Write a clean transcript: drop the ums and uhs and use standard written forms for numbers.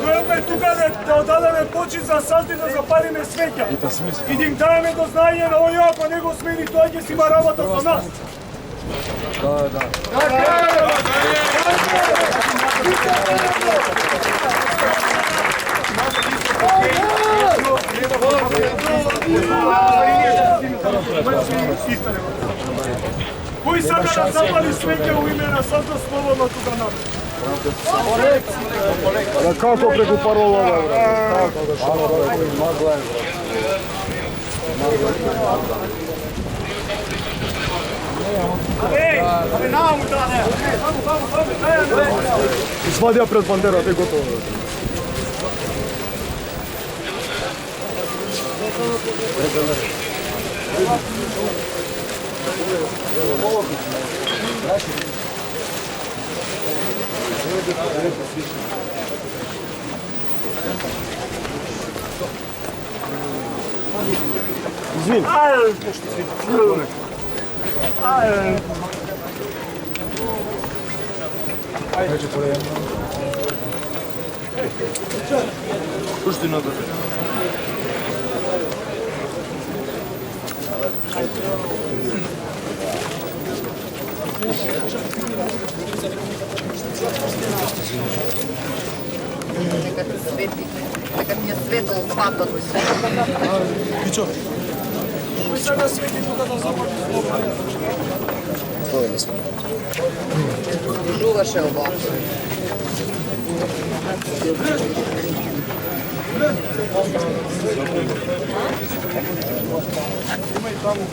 Дојме тука да одадеме почит за састи да запалиме свеќа. И да им даваме до знаење на оној ако не го смени, тој ќе си има работа со нас. Кој сака да запали свеќа у име на Сото слободно тука напред? Како преку парола, бе? Како да шо, магла е, Абе, наму даде! Свадија пред бандерата, е готово. Извини. Ajde, pojem. Pušti na dobro. Neka ti je svetlo otpadlo. I čo? Кој сега свети тука да запали слободно? Тоа не сме. Жуваше ово. Има и таму.